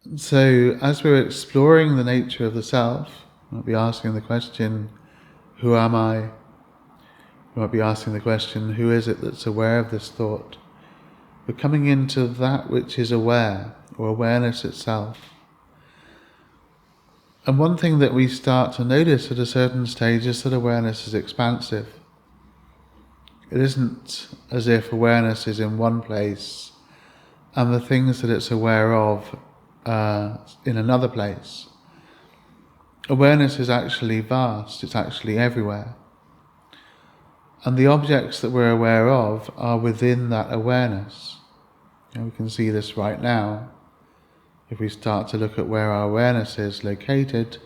So as we're exploring the nature of the self, we might be asking the question, who am I? We might be asking the question, who is it that's aware of this thought? We're coming into that which is aware, or awareness itself. And one thing that we start to notice at a certain stage is that awareness is expansive. It isn't as if awareness is in one place and the things that it's aware of in another place. Awareness is actually vast, it's actually everywhere. And the objects that we're aware of are within that awareness. And we can see this right now. If we start to look at where our awareness is located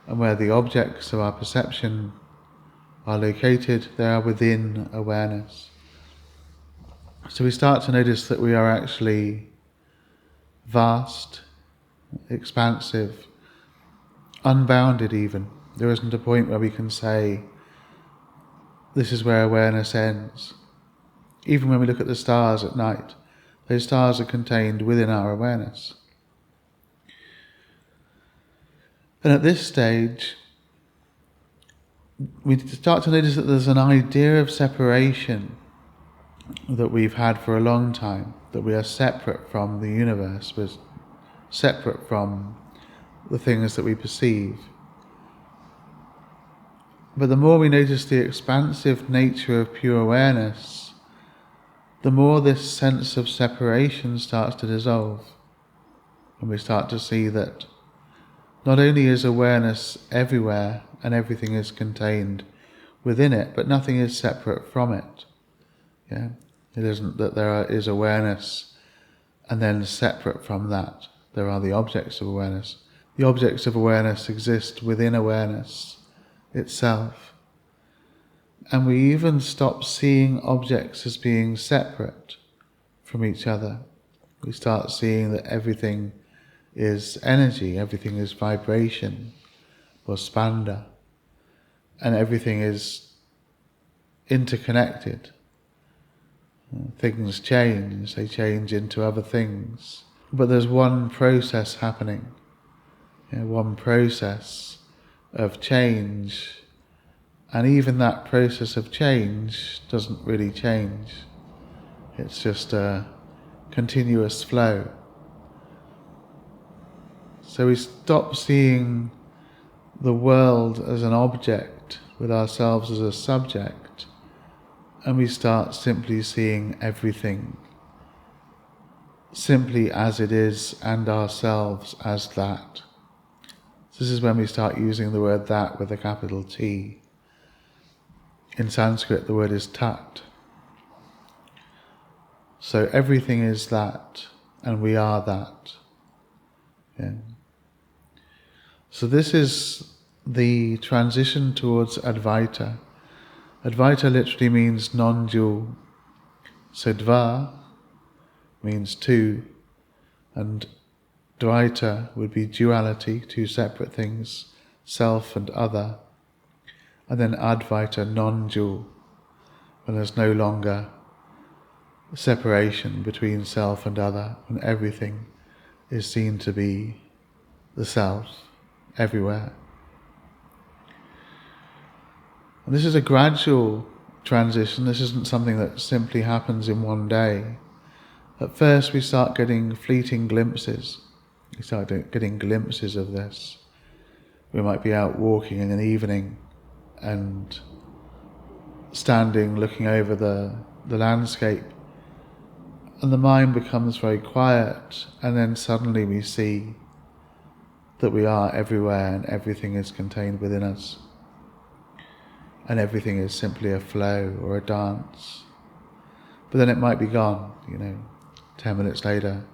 and where the objects of our perception are located, they are within awareness. So we start to notice that we are actually vast, expansive, unbounded even. There isn't a point where we can say, this is where awareness ends. Even when we look at the stars at night, those stars are contained within our awareness. And at this stage, we start to notice that there's an idea of separation that we've had for a long time, that we are separate from the universe, we're separate from the things that we perceive. But the more we notice the expansive nature of pure awareness, the more this sense of separation starts to dissolve. And we start to see that not only is awareness everywhere and everything is contained within it, but nothing is separate from it. Yeah? It isn't that there is awareness and then separate from that there are the objects of awareness. The objects of awareness exist within awareness itself. And we even stop seeing objects as being separate from each other. We start seeing that everything is energy, everything is vibration or spanda, and everything is interconnected. Things change, they change into other things. But there's one process happening, one process of change, and even that process of change doesn't really change. It's just a continuous flow. So we stop seeing the world as an object with ourselves as a subject, and we start simply seeing everything simply as it is and ourselves as that. This is when we start using the word that with a capital T. In Sanskrit the word is tat. So everything is that and we are that. Yeah. So this is the transition towards Advaita. Advaita literally means non-dual. So dva means two, and Dvaita would be duality, two separate things, self and other. And then Advaita, non-dual, when there's no longer separation between self and other, and everything is seen to be the self everywhere. And this is a gradual transition. This isn't something that simply happens in one day. At first we start getting fleeting glimpses. We start getting glimpses of this. We might be out walking in an evening and standing looking over the landscape, and the mind becomes very quiet, and then suddenly we see that we are everywhere and everything is contained within us. And everything is simply a flow or a dance. But then it might be gone, 10 minutes later,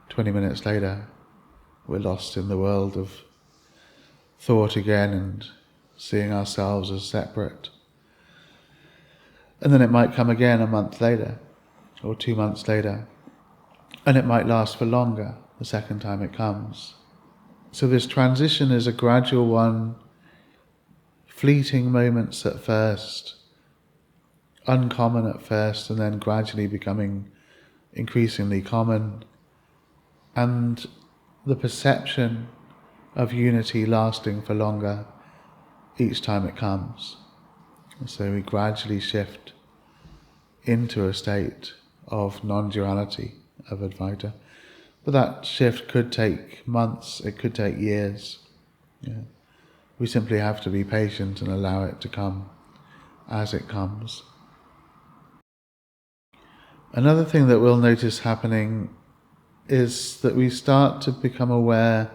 20 minutes later, we're lost in the world of thought again and seeing ourselves as separate. And then it might come again a month later, or 2 months later, and it might last for longer the second time it comes. So this transition is a gradual one, fleeting moments at first, uncommon at first, and then gradually becoming increasingly common. And the perception of unity lasting for longer each time it comes. So we gradually shift into a state of non-duality, of Advaita. But that shift could take months, it could take years. Yeah. We simply have to be patient and allow it to come as it comes. Another thing that we'll notice happening is that we start to become aware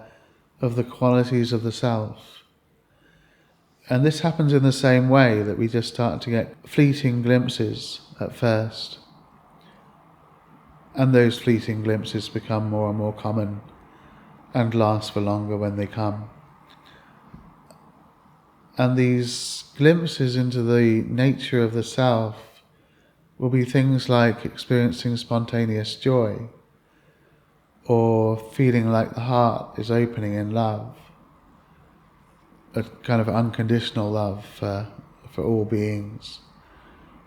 of the qualities of the self. And this happens in the same way, that we just start to get fleeting glimpses at first. And those fleeting glimpses become more and more common and last for longer when they come. And these glimpses into the nature of the self will be things like experiencing spontaneous joy, or feeling like the heart is opening in love, a kind of unconditional love for all beings,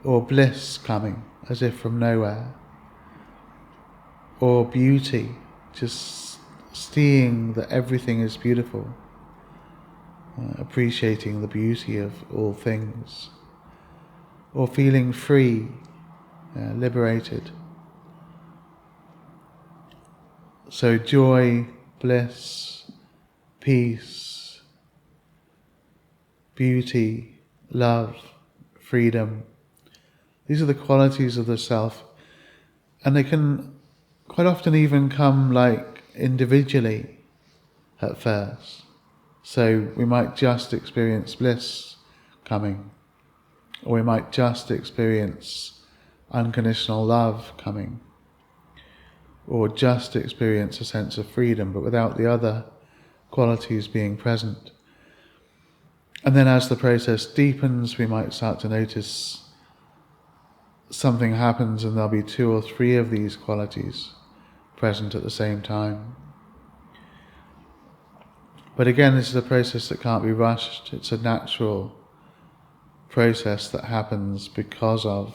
or bliss coming as if from nowhere, or beauty, just seeing that everything is beautiful, appreciating the beauty of all things, or feeling free, liberated. So joy, bliss, peace, beauty, love, freedom, these are the qualities of the self, and they can quite often even come like individually at first. So we might just experience bliss coming, or we might just experience unconditional love coming, or just experience a sense of freedom, but without the other qualities being present. And then as the process deepens, we might start to notice something happens and there'll be 2 or 3 of these qualities present at the same time. But again, this is a process that can't be rushed. It's a natural process that happens because of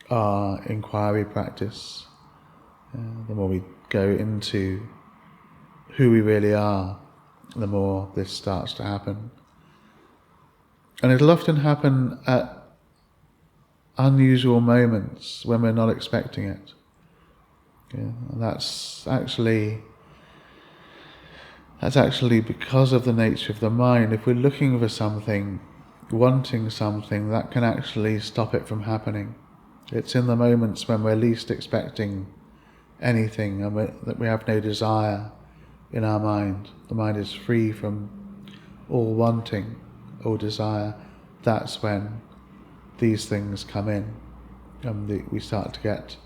our inquiry practice. The more we go into who we really are, the more this starts to happen. And it'll often happen at unusual moments when we're not expecting it. That's actually because of the nature of the mind. If we're looking for something, wanting something, that can actually stop it from happening. It's in the moments when we're least expecting anything and that we have no desire in our mind. The mind is free from all wanting, all desire. That's when these things come in, and we start to get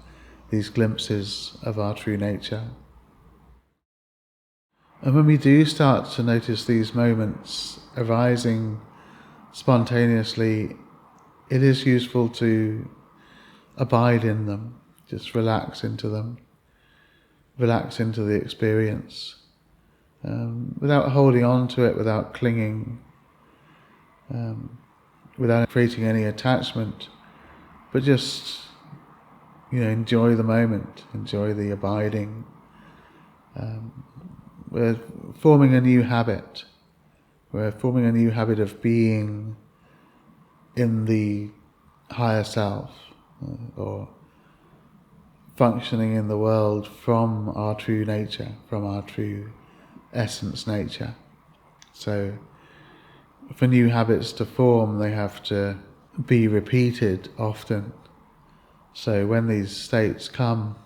these glimpses of our true nature. And when we do start to notice these moments arising spontaneously, it is useful to abide in them, just relax into them, relax into the experience, without holding on to it, without clinging, without creating any attachment, but just enjoy the moment, enjoy the abiding. We're forming a new habit. We're forming a new habit of being in the higher self, or functioning in the world from our true nature, from our true essence nature. So for new habits to form, they have to be repeated often. So when these states come,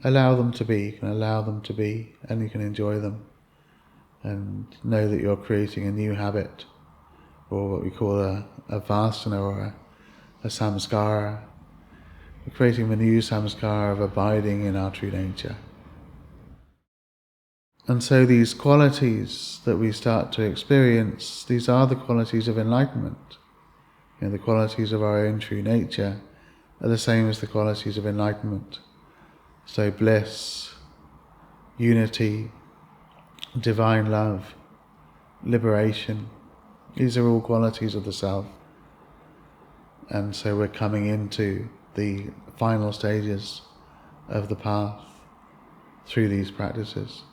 allow them to be, you can allow them to be, and you can enjoy them, and know that you're creating a new habit, or what we call a vasana, or a samskara. We're creating the new samskara of abiding in our true nature. And so these qualities that we start to experience, these are the qualities of enlightenment. The qualities of our own true nature are the same as the qualities of enlightenment. So bliss, unity, divine love, liberation, these are all qualities of the self. And so we're coming into the final stages of the path. through these practices.